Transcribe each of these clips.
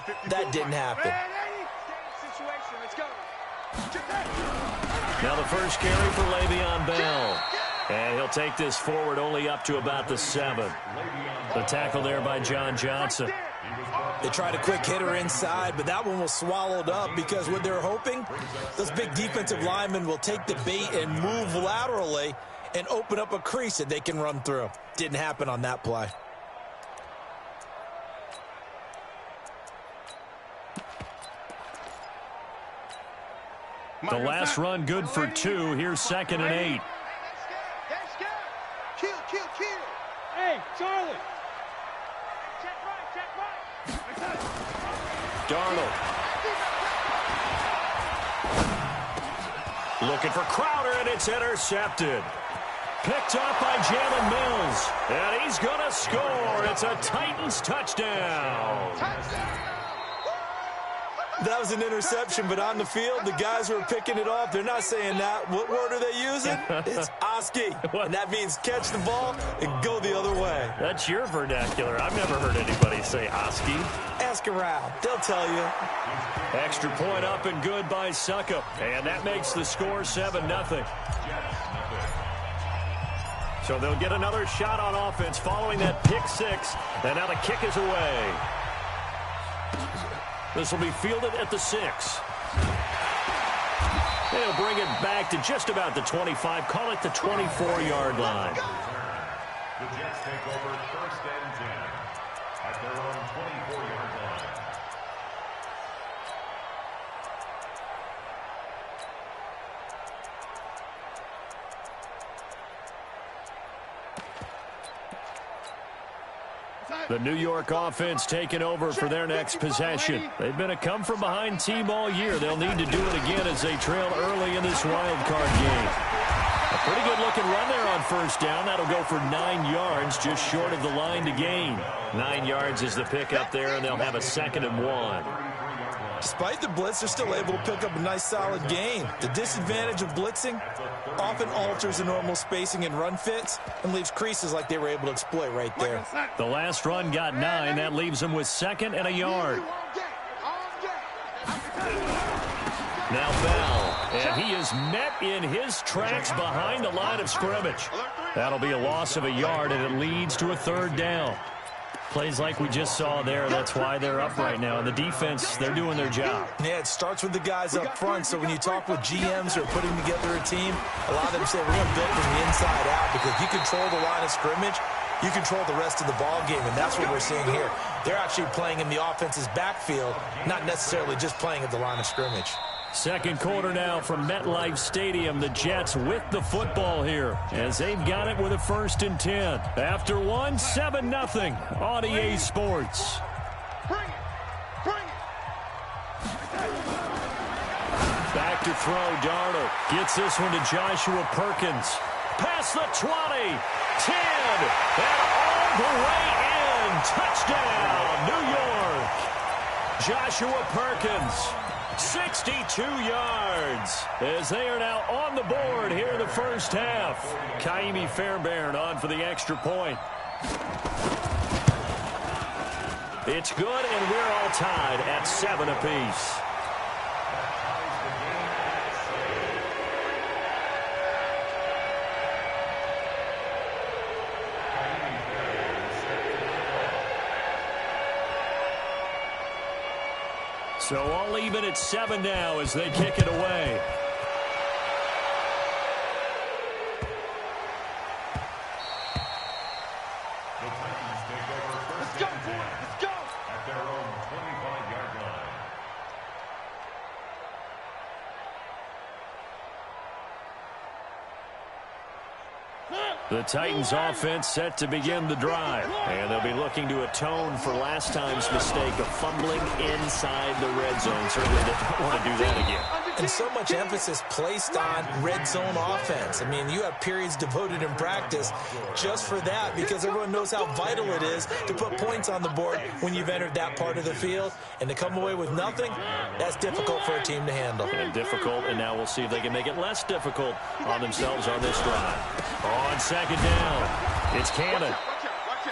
ball. That didn't happen. Now the first carry for Le'Veon Bell. And he'll take this forward only up to about the 7. The tackle there by John Johnson. They tried a quick hitter inside, but that one was swallowed up because what they're hoping, those big defensive linemen will take the bait and move laterally and open up a crease that they can run through. Didn't happen on that play. The last run good for 2. Here's 2nd and 8. Hey, Charlie. Darnold. Looking for Crowder, and it's intercepted. Picked up by Jalen Mills. And he's going to score. It's a Titans touchdown. That was an interception, but on the field, the guys who are picking it off, they're not saying that. What word are they using? It's Oski. And that means catch the ball and go the other way. That's your vernacular. I've never heard anybody say Oski. Ask around. They'll tell you. Extra point up and good by Suckup. And that makes the score 7-0. So they'll get another shot on offense following that pick 6. And now the kick is away. This will be fielded at the 6. They'll bring it back to just about the 25. Call it the 24-yard line. The Jets take over 1st and 10 at their own 24-yard line. The New York offense taking over for their next possession. They've been a come-from-behind team all year. They'll need to do it again as they trail early in this wild card game. A pretty good-looking run there on 1st down. That'll go for 9 yards, just short of the line to gain. 9 yards is the pickup there, and they'll have a 2nd and 1. Despite the blitz, they're still able to pick up a nice, solid gain. The disadvantage of blitzing often alters the normal spacing and run fits and leaves creases like they were able to exploit right there. The last run got 9. That leaves them with 2nd and a yard. Now Bell, and he is met in his tracks behind the line of scrimmage. That'll be a loss of a yard, and it leads to a 3rd down. Plays like we just saw there. That's why they're up right now. And the defense, they're doing their job. Yeah, it starts with the guys up front. So when you talk with GMs who are putting together a team, a lot of them say we're going to build from the inside out because if you control the line of scrimmage, you control the rest of the ball game, and that's what we're seeing here. They're actually playing in the offense's backfield, not necessarily just playing at the line of scrimmage. 2nd quarter now from MetLife Stadium. The Jets with the football here as they've got it with a 1st and 10. After 1, 7-0 on EA Sports. Back to throw. Darnold gets this one to Joshua Perkins. Past the 20, 10, and all the way in. Touchdown, New York. Joshua Perkins. 62 yards as they are now on the board here in the 1st half. Kaimi Fairbairn on for the extra point. It's good, and we're all tied at 7 apiece. So all even at 7 now as they kick it away. The Titans take over 1st and 10 at their own 25-yard line. The Titans offense set to begin the drive. And they'll be looking to atone for last time's mistake of fumbling inside the red zone. Certainly they don't want to do that again. And so much emphasis placed on red zone offense. I mean, you have periods devoted in practice just for that because everyone knows how vital it is to put points on the board when you've entered that part of the field. And to come away with nothing, that's difficult for a team to handle. And difficult, and now we'll see if they can make it less difficult on themselves on this drive. On 2nd down, it's Cannon.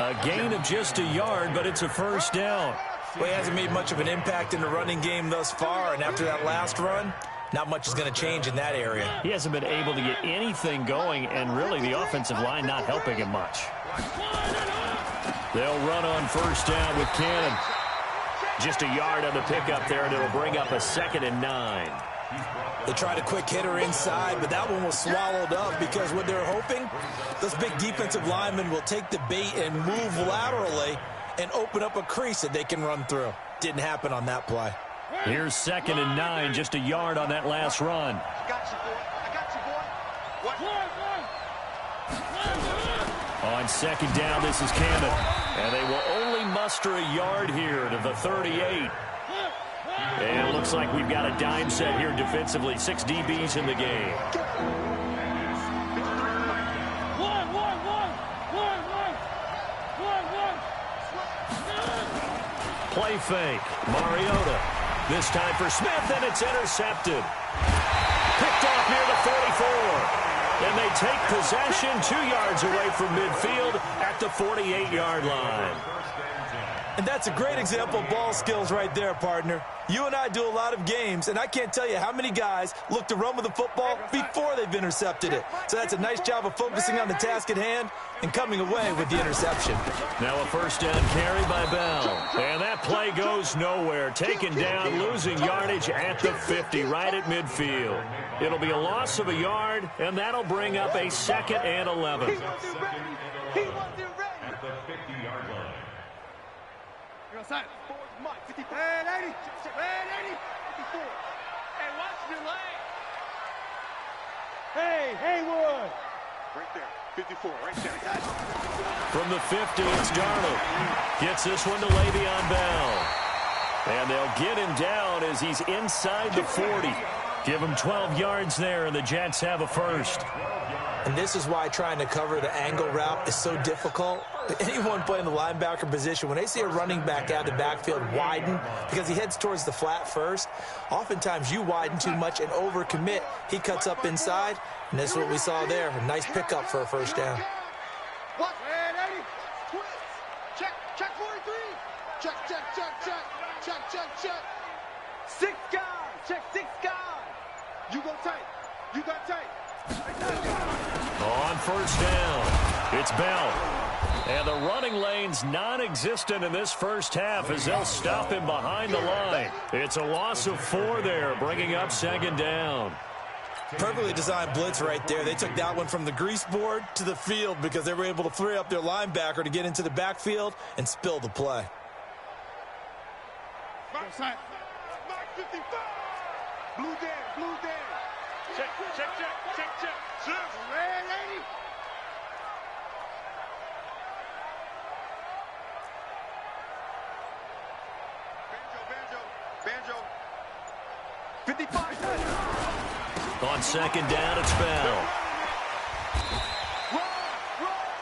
A gain of just a yard, but it's a 1st down. Well, he hasn't made much of an impact in the running game thus far, and after that last run, not much is going to change in that area. He hasn't been able to get anything going, and really the offensive line not helping him much. They'll run on first down with Cannon. Just a yard on the pickup there, and it'll bring up a 2nd and 9. They tried a quick hitter inside, but that one was swallowed up because what they're hoping, those big defensive linemen will take the bait and move laterally and open up a crease that they can run through. Didn't happen on that play. Here's 2nd and 9, just a yard on that last run. I got you, boy. I got you, boy. What? On 2nd down, this is Cannon. And they will only muster a yard here to the 38. And it looks like we've got a dime set here defensively. 6 DBs in the game. Play fake. Mariota. This time for Smith, and it's intercepted. Picked off near the 44. And they take possession 2 yards away from midfield at the 48-yard line. And that's a great example of ball skills right there, partner. You and I do a lot of games, and I can't tell you how many guys look to run with the football before they've intercepted it. So that's a nice job of focusing on the task at hand and coming away with the interception. Now a first down carry by Bell. And that play goes nowhere. Taken down, losing yardage at the 50, right at midfield. It'll be a loss of a yard, and that'll bring up a 2nd and 11. He wasn't ready. At the 50-yard line. You're outside. Forward, Mike. 54. Red 80. Red 80. 54. Hey, watch your lane. Hey, Haywood. Right there. 54. Right there. From the 50, it's Darnold. Gets this one to Le'Veon Bell. And they'll get him down as he's inside the 40. Give him 12 yards there, and the Jets have a first. And this is why trying to cover the angle route is so difficult. Anyone playing the linebacker position, when they see a running back out of the backfield widen because he heads towards the flat first, oftentimes you widen too much and overcommit. He cuts up inside, and that's what we saw there. A nice pickup for a first down. What? Red 80. Twist. Check. Check 43. Check, check, check, check. Check, check, check. 6 guys. Check 6 guys. You go tight. You got tight. On first down, it's Bell. And the running lane's non-existent in this first half as they'll stop him behind the line. It's a loss of 4 there, bringing up 2nd down. Perfectly designed blitz right there. They took that one from the grease board to the field because they were able to free up their linebacker to get into the backfield and spill the play. Mark 55. Blue down, blue down. Check, check, check, check, check. Red 80. Banjo. 55. On 2nd down, it's Bell.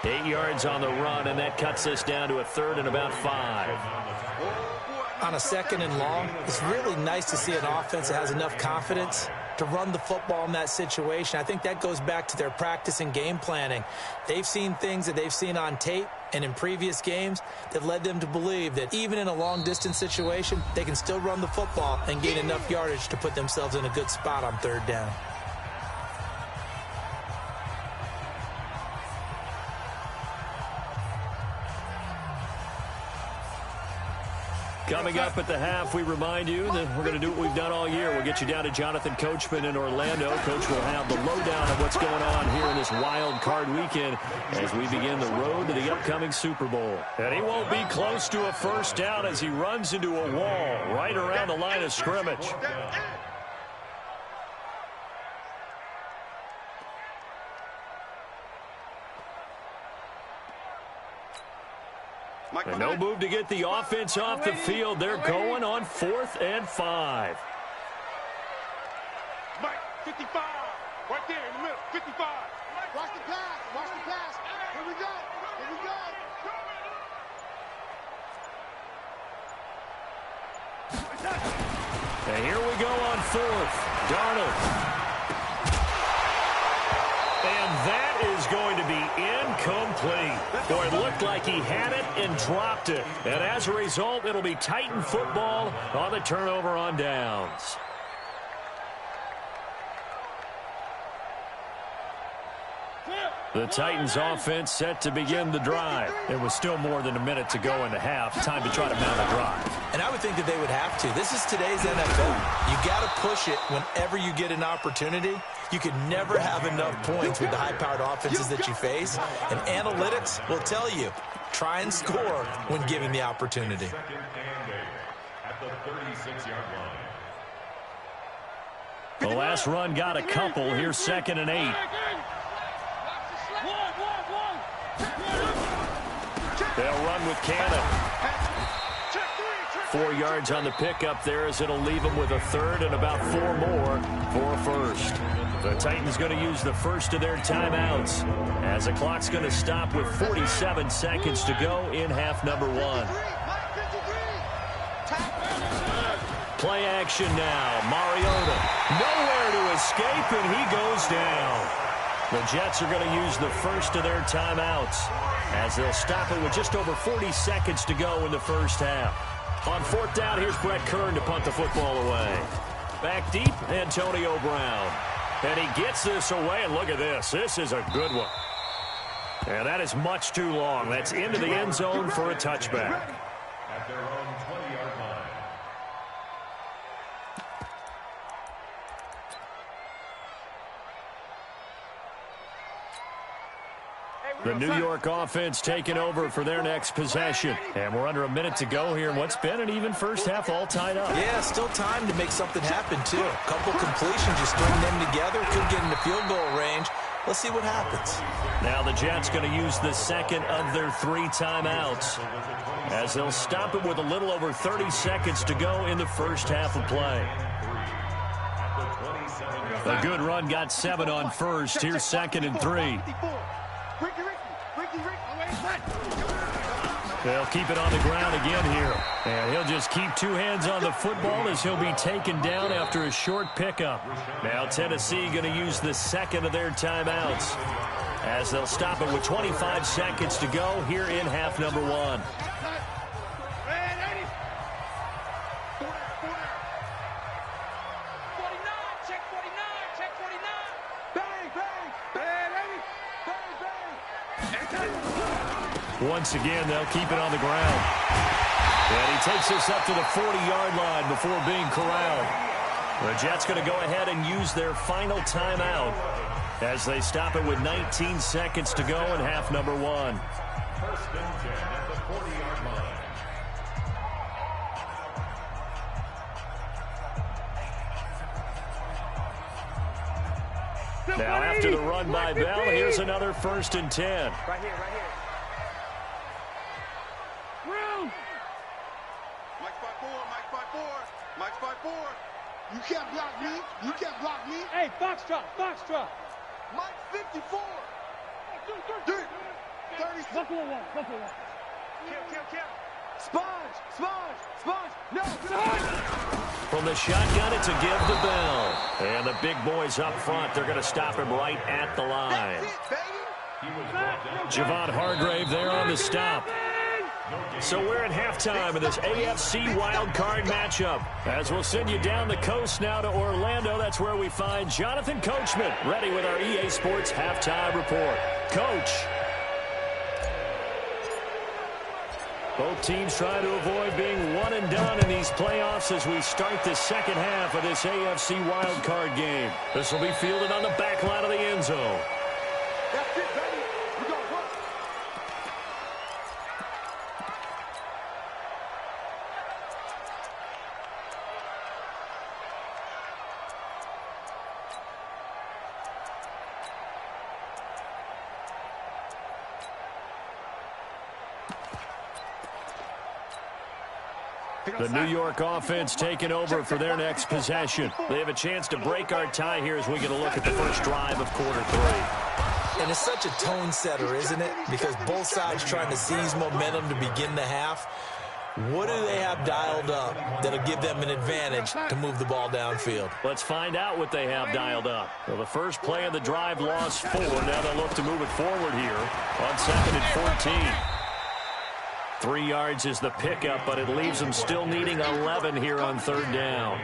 8 yards on the run, and that cuts us down to a 3rd and about 5. On a 2nd and long, it's really nice to see an offense that has enough confidence to run the football in that situation. I think that goes back to their practice and game planning. They've seen things that they've seen on tape and in previous games that led them to believe that even in a long-distance situation, they can still run the football and gain enough yardage to put themselves in a good spot on 3rd down. Coming up at the half, we remind you that we're going to do what we've done all year. We'll get you down to Jonathan Coachman in Orlando. Coach will have the lowdown of what's going on here in this wild card weekend as we begin the road to the upcoming Super Bowl. And he won't be close to a first down as he runs into a wall right around the line of scrimmage. And no move to get the offense off the field. They're going on 4th and 5. Mike, 55. Right there in the middle, 55. Watch the pass. Watch the pass. Here we go. Here we go. And here we go on 4th. Darnold. And that is going to be incomplete. Boy, it looked like he had it, and dropped it. And as a result, it'll be Titan football on the turnover on downs. The Titans offense set to begin the drive. It was still more than a minute to go in the half. Time to try to mount a drive. And I would think that they would have to. This is today's NFL. You got to push it whenever you get an opportunity. You can never have enough points with the high-powered offenses that you face. And analytics will tell you, try and score when given the opportunity. Second and 8 at the 36-yard line. The last run got a couple. Here's 2nd and 8. They'll run with Cannon. 4 yards on the pickup there as it'll leave them with a third and about 4 more for a first. The Titans going to use the first of their timeouts as the clock's going to stop with 47 seconds to go in half number 1. Play action now. Mariota nowhere to escape, and he goes down. The Jets are going to use the first of their timeouts as they'll stop it with just over 40 seconds to go in the first half. On 4th down, here's Brett Kern to punt the football away. Back deep, Antonio Brown. And he gets this away, and look at this. This is a good one. And that is much too long. That's into the end zone for a touchback. At their own 20-yard line. The New York offense taking over for their next possession. And we're under a minute to go here in what's been an even first half all tied up. Yeah, still time to make something happen, too. A couple completions, just string them together, could get into field goal range. Let's see what happens. Now the Jets going to use the second of their 3 timeouts as they'll stop it with a little over 30 seconds to go in the first half of play. A good run got 7 on first. Here's 2nd and 3. They'll keep it on the ground again here. And he'll just keep 2 hands on the football as he'll be taken down after a short pickup. Now Tennessee going to use the second of their timeouts as they'll stop it with 25 seconds to go here in half number 1. Once again, they'll keep it on the ground. And he takes this up to the 40-yard line before being corralled. The Jets going to go ahead and use their final timeout as they stop it with 19 seconds to go in half number 1. First and 10 at the 40-yard line. Now after the run by Bell, here's another 1st and 10. Right here, right here. Room. Mike's by 4, Mike's by 4, Mike's by 4. You can't block me. You can't block me. Hey, foxtrot, foxtrot. Mike's 54. 30. Buckle one, buckle one. Kill. Sponge. No. From the shotgun, it's a give to Bell. And the big boys up front, they're going to stop him right at the line. That's it, baby. Javon Hargrave there on the stop. So we're at halftime of this AFC wildcard matchup. As we'll send you down the coast now to Orlando, that's where we find Jonathan Coachman ready with our EA Sports halftime report. Coach. Both teams trying to avoid being one and done in these playoffs as we start the second half of this AFC wildcard game. This will be fielded on the back line of the end zone. That's it, baby. We got work. The New York offense taking over for their next possession. They have a chance to break our tie here as we get a look at the first drive of quarter 3. And it's such a tone setter, isn't it? Because both sides trying to seize momentum to begin the half. What do they have dialed up that'll give them an advantage to move the ball downfield? Let's find out what they have dialed up. Well, the first play of the drive lost 4. Now they'll look to move it forward here on 2nd and 14. 3 yards is the pickup, but it leaves them still needing 11 here on third down.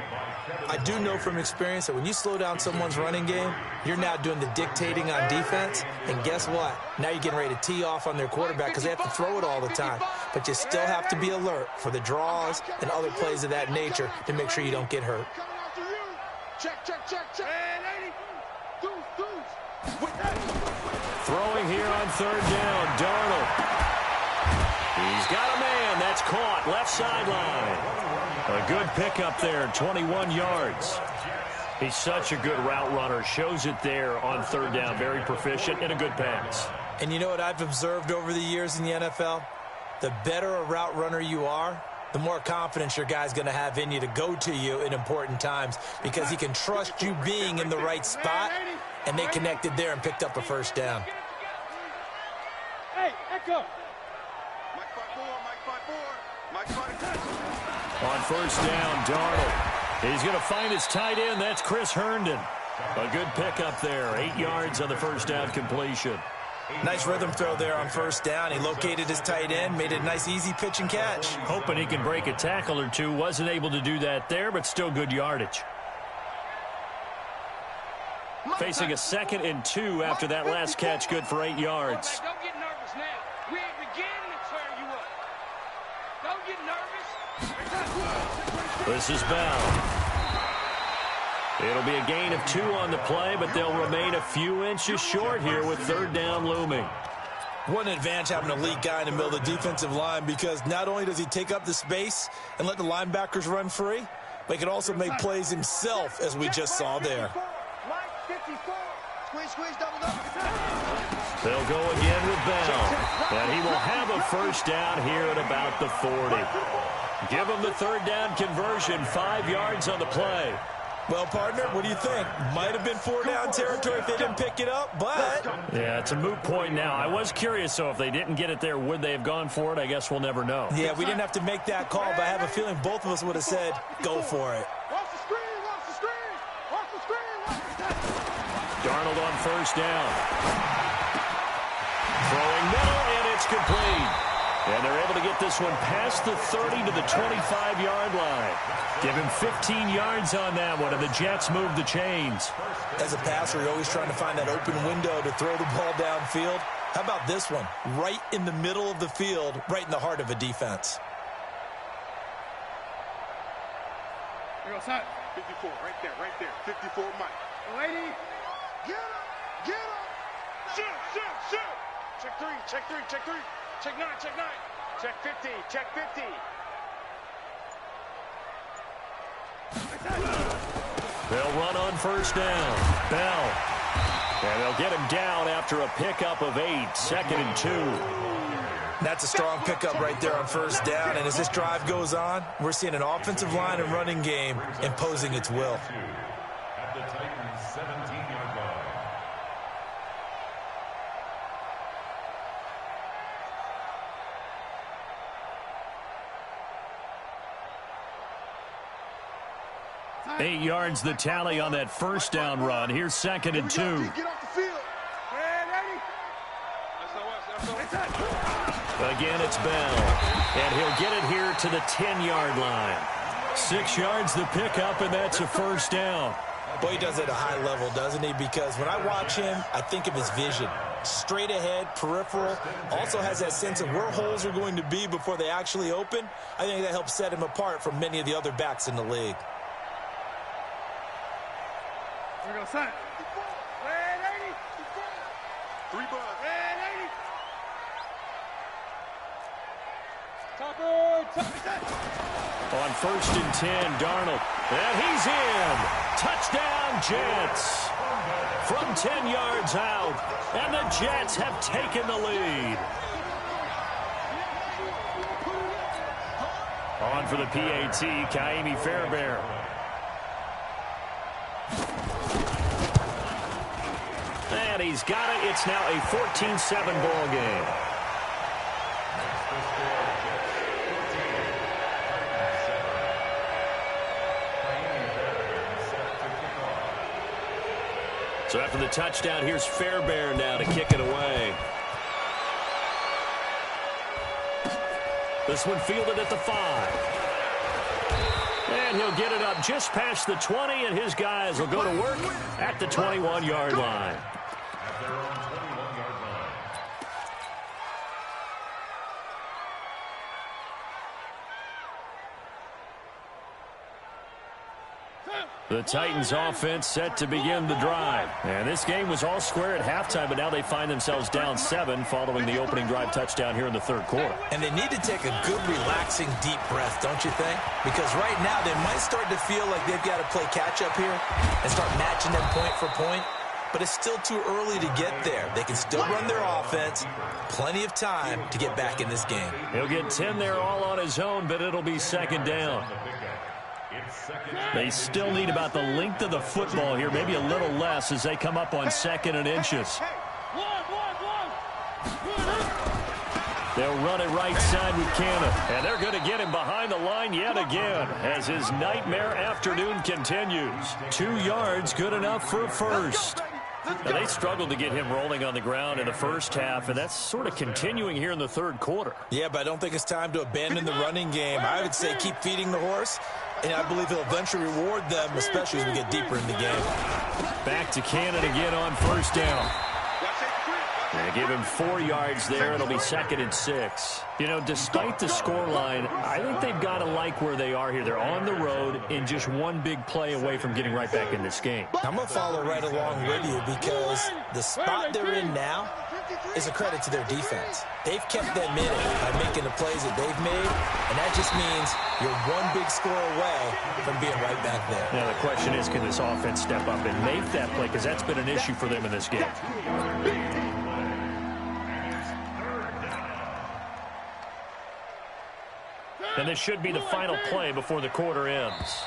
I do know from experience that when you slow down someone's running game, you're now doing the dictating on defense. And guess what? Now you're getting ready to tee off on their quarterback because they have to throw it all the time. But you still have to be alert for the draws and other plays of that nature to make sure you don't get hurt. Check, check, check, check. Throwing here on third down, Darnold. He's got a man. That's caught. Left sideline. A good pickup there, 21 yards. He's such a good route runner. Shows it there on third down. Very proficient and a good pass. And you know what I've observed over the years in the NFL? The better a route runner you are, the more confidence your guy's going to have in you to go to you in important times because he can trust you being in the right spot, and they connected there and picked up a first down. Hey, echo. On first down, Darnold. He's going to find his tight end. That's Chris Herndon. A good pickup there. 8 yards on the first down completion. Nice rhythm throw there on first down. He located his tight end, made it a nice easy pitch and catch. Hoping he can break a tackle or two. Wasn't able to do that there, but still good yardage. Facing a 2nd and 2 after that last catch. Good for 8 yards. Don't get nervous now. We ain't beginning to tear you up. Don't get nervous. This is Bell. It'll be a gain of 2 on the play, but they'll remain a few inches short here with third down looming. What an advantage having a elite guy in the middle of the defensive line, because not only does he take up the space and let the linebackers run free, but he can also make plays himself, as we just saw there. They'll go again with Bell, and he will have a first down here at about the 40. Give him the third down conversion, 5 yards on the play. Well, partner, what do you think? Might have been 4-down territory if they didn't pick it up, but... Yeah, it's a moot point now. I was curious, so if they didn't get it there, would they have gone for it? I guess we'll never know. Yeah, we didn't have to make that call, but I have a feeling both of us would have said, go for it. Watch the screen, watch the screen, watch the screen, watch the screen. Darnold on first down. Throwing middle, and it's complete. And they're able to get this one past the 30 to the 25-yard line. Give him 15 yards on that one, and the Jets move the chains. As a passer, you're always trying to find that open window to throw the ball downfield. How about this one? Right in the middle of the field, right in the heart of a defense. Here goes Hunt. 54, right there. 54, Mike. Lady, get up, get up. Shoot. Check 3, check 3, check 3. Check 9, check 9. Check 50, check 50. They'll run on first down. Bell. And they'll get him down after a pickup of 8, 2nd and 2. That's a strong pickup right there on first down. And as this drive goes on, we're seeing an offensive line and running game imposing its will. At the Titans' 17-yard line. Eight yards the tally on that first down run. Here's 2nd and 2. Get off the field. Again, it's Bell. And he'll get it here to the 10-yard line. 6 yards the pickup, and that's a first down. Boy, he does it at a high level, doesn't he? Because when I watch him, I think of his vision. Straight ahead, peripheral. Also has that sense of where holes are going to be before they actually open. I think that helps set him apart from many of the other backs in the league. Here goes Hunt. Red 80. 3 bucks. Red 80. On first and 10, Darnold. And he's in. Touchdown, Jets. From 10 yards out. And the Jets have taken the lead. On for the PAT, Kaimi Fairbairn. And he's got it. It's now a 14-7 ball game. So after the touchdown, here's Fairbairn now to kick it away. This one fielded at the 5. And he'll get it up just past the 20, and his guys will go to work at the 21-yard line. At their own 21-yard line. The Titans offense set to begin the drive. And this game was all square at halftime, but now they find themselves down 7 following the opening drive touchdown here in the third quarter. And they need to take a good, relaxing, deep breath, don't you think? Because right now they might start to feel like they've got to play catch-up here and start matching them point for point. But it's still too early to get there. They can still run their offense. Plenty of time to get back in this game. He'll get 10 there all on his own, but it'll be second down. They still need about the length of the football here, maybe a little less as they come up on 2nd and inches. They'll run it right side with Cannon, and they're going to get him behind the line yet again as his nightmare afternoon continues. 2 yards, good enough for a first. Now, they struggled to get him rolling on the ground in the first half, and that's sort of continuing here in the third quarter. Yeah, but I don't think it's time to abandon the running game. I would say keep feeding the horse, and I believe he'll eventually reward them, especially as we get deeper in the game. Back to Cannon again on first down. They give him 4 yards there. It'll be 2nd and 6. You know, despite the scoreline, I think they've got to like where they are here. They're on the road and just one big play away from getting right back in this game. I'm going to follow right along with you because the spot they're in now is a credit to their defense. They've kept them in it by making the plays that they've made, and that just means you're one big score away from being right back there. Now, the question is, can this offense step up and make that play? Because that's been an issue for them in this game. And this should be the final play before the quarter ends.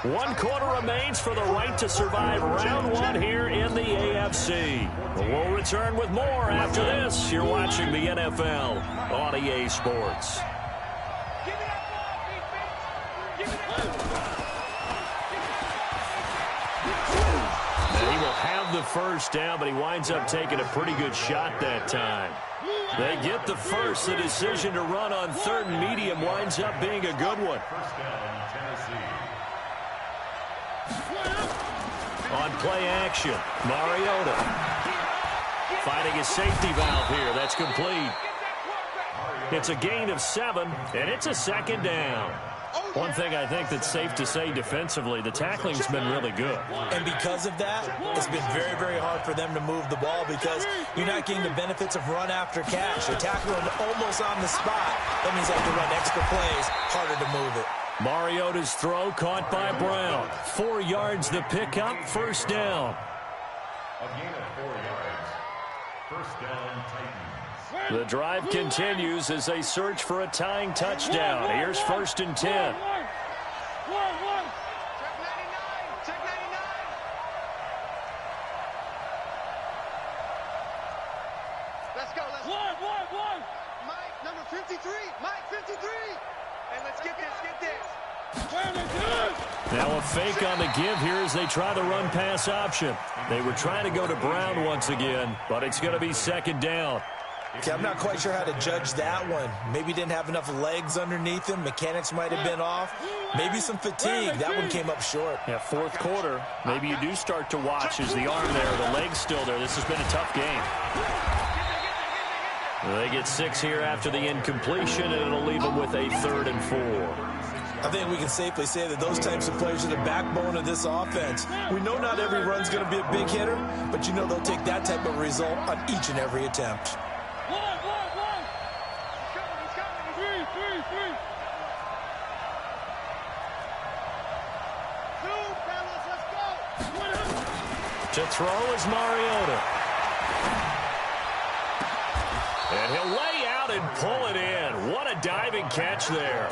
1 quarter remains for the right to survive round 1 here in the AFC. We'll return with more after this. You're watching the NFL on EA Sports. And he will have the first down, but he winds up taking a pretty good shot that time. They get the first. The decision to run on 3rd and medium winds up being a good one. First down, Tennessee. On play action, Mariota finding his safety valve here. That's complete. It's a gain of 7, and it's a 2nd down. One thing I think that's safe to say defensively, the tackling's been really good. And because of that, it's been very, very hard for them to move the ball because you're not getting the benefits of run after catch. They're tackling almost on the spot. That means they have to run extra plays, harder to move it. Mariota's throw caught by Brown. 4 yards the pickup, first down. A gain of 4 yards. First down, Titans. The drive continues as they search for a tying touchdown. Here's 1st and 10. Check 99. Check 99. Let's go. Let's go. Mike, number 53. Mike, 53. Hey, let's get this. Now a fake on the give here as they try the run-pass option. They were trying to go to Brown once again, but it's going to be 2nd down. Okay, I'm not quite sure how to judge that one. Maybe didn't have enough legs underneath him. Mechanics might have been off. Maybe some fatigue. That one came up short. Yeah, 4th quarter. Maybe you do start to watch as the arm there, the leg's still there. This has been a tough game. They get 6 here after the incompletion, and it'll leave them with a 3rd and 4. I think we can safely say that those types of players are the backbone of this offense. We know not every run's going to be a big hitter, but you know they'll take that type of result on each and every attempt. To throw is Mariota. And he'll lay out and pull it in. What a diving catch there.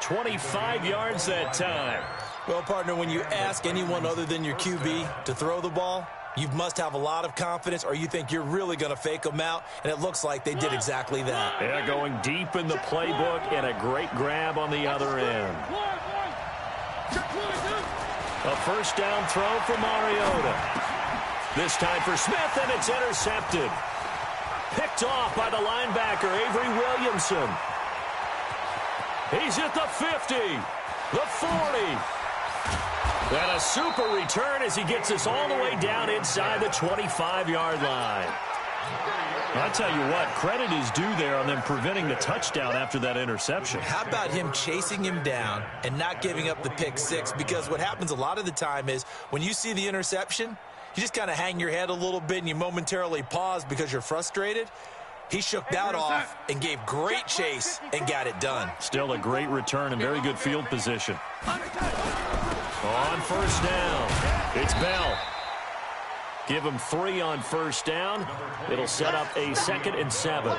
25 yards that time. Well, partner, when you ask anyone other than your QB to throw the ball, you must have a lot of confidence or you think you're really going to fake them out, and it looks like they did exactly that. Yeah, going deep in the playbook and a great grab on the other end. A first down throw for Mariota. This time for Smith, and it's intercepted. Picked picked off by the linebacker, Avery Williamson. He's at the 50, the 40. And a super return as he gets us all the way down inside the 25-yard line. I'll tell you what, credit is due there on them preventing the touchdown after that interception. How about him chasing him down and not giving up the pick six? Because what happens a lot of the time is when you see the interception, you just kind of hang your head a little bit and you momentarily pause because you're frustrated. He shook that off and gave great chase and got it done. Still a great return and very good field position. On first down, it's Bell. Give him 3 on first down. It'll set up a 2nd and 7.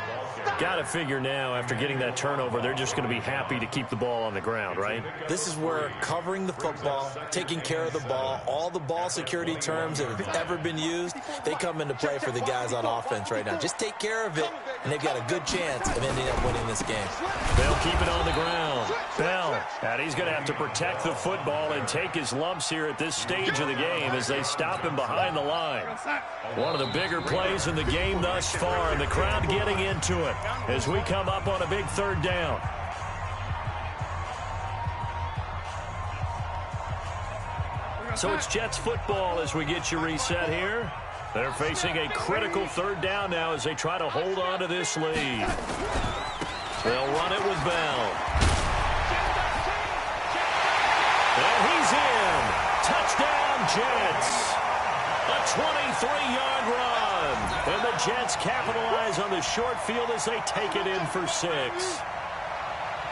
Got to figure now, after getting that turnover, they're just going to be happy to keep the ball on the ground, right? This is where covering the football, taking care of the ball, all the ball security terms that have ever been used, they come into play for the guys on offense right now. Just take care of it, and they've got a good chance of ending up winning this game. They'll keep it on the ground. Bell, and he's going to have to protect the football and take his lumps here at this stage of the game as they stop him behind the line. One of the bigger plays in the game thus far, and the crowd getting into it as we come up on a big 3rd down. So it's Jets football as we get you reset here. They're facing a critical 3rd down now as they try to hold on to this lead. They'll run it with Bell. And he's in. Touchdown, Jets. A 23-yard run. And the Jets capitalize on the short field as they take it in for 6.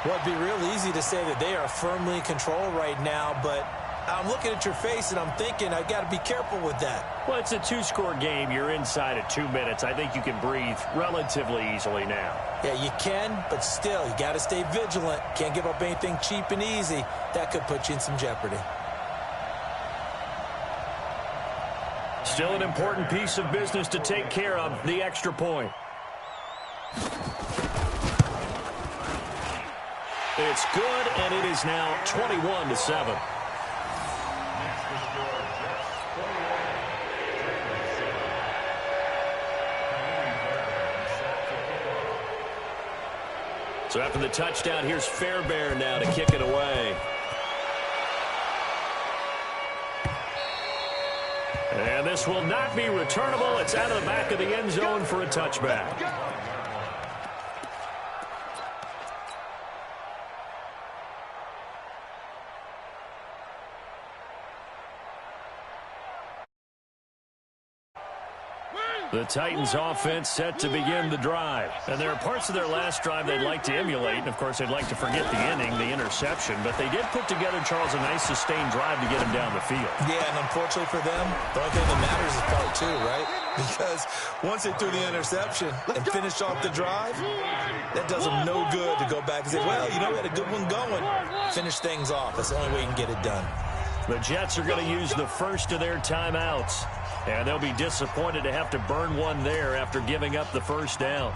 Well, it'd be real easy to say that they are firmly in control right now, but I'm looking at your face and I'm thinking I've got to be careful with that. Well, it's a 2-score game. You're inside at 2 minutes. I think you can breathe relatively easily now. Yeah, you can, but still, you got to stay vigilant. Can't give up anything cheap and easy. That could put you in some jeopardy. Still an important piece of business to take care of, the extra point. It's good, and it is now 21-7. So after the touchdown, here's Fairbairn now to kick it away. And this will not be returnable. It's out of the back of the end zone for a touchback. The Titans offense set to begin the drive. And there are parts of their last drive they'd like to emulate. And, of course, they'd like to forget the inning, the interception. But they did put together, Charles, a nice sustained drive to get him down the field. Yeah, and unfortunately for them, the only thing that matters is part 2, right? Because once they threw the interception and finished off the drive, that does them no good to go back and say, well, you know, we had a good one going. Finish things off. That's the only way you can get it done. The Jets are going to use the first of their timeouts. And they'll be disappointed to have to burn one there after giving up the first down.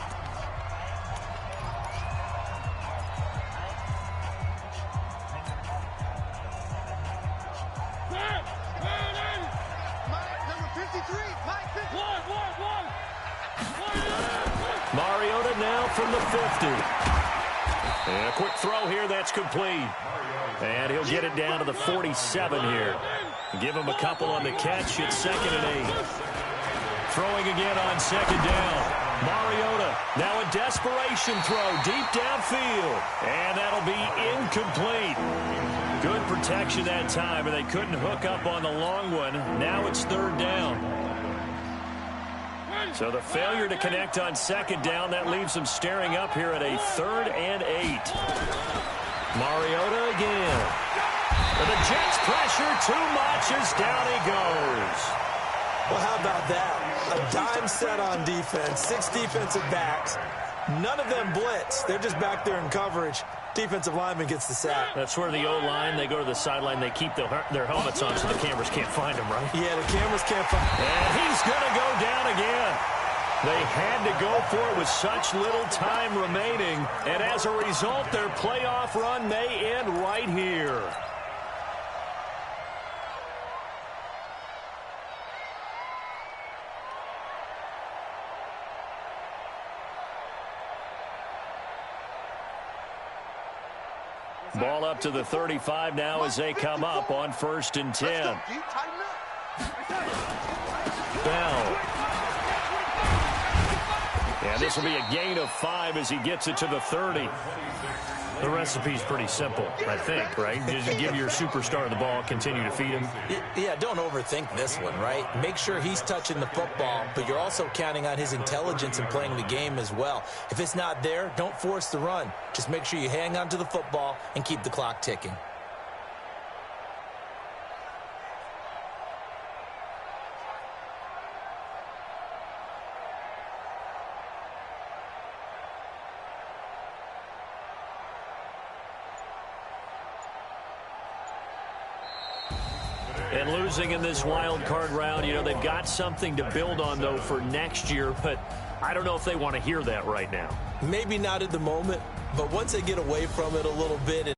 Mariota now from the 50. And a quick throw here, that's complete. And he'll get it down to the 47 here. Give him a couple on the catch. It's 2nd and 8. Throwing again on 2nd down. Mariota, now a desperation throw deep downfield. And that'll be incomplete. Good protection that time, and they couldn't hook up on the long one. Now it's 3rd down. So the failure to connect on 2nd down, that leaves them staring up here at a 3rd and 8. Mariota again. And the Jets pressure too much as down he goes. Well, how about that? A dime set on defense, 6 defensive backs. None of them blitz. They're just back there in coverage. Defensive lineman gets the sack. That's where the O-line, they go to the sideline, they keep their helmets on so the cameras can't find them, right? Yeah, the cameras can't find them. And he's going to go down again. They had to go for it with such little time remaining. And as a result, their playoff run may end right here. Ball up to the 35 now as they come up on 1st and 10. Bell. And this will be a gain of 5 as he gets it to the 30. The recipe's pretty simple, I think, right? Just give your superstar the ball, continue to feed him. Yeah, don't overthink this one, right? Make sure he's touching the football, but you're also counting on his intelligence in playing the game as well. If it's not there, don't force the run. Just make sure you hang on to the football and keep the clock ticking. And losing in this wild card round, you know, they've got something to build on, though, for next year, but I don't know if they want to hear that right now. Maybe not at the moment, but once they get away from it a little bit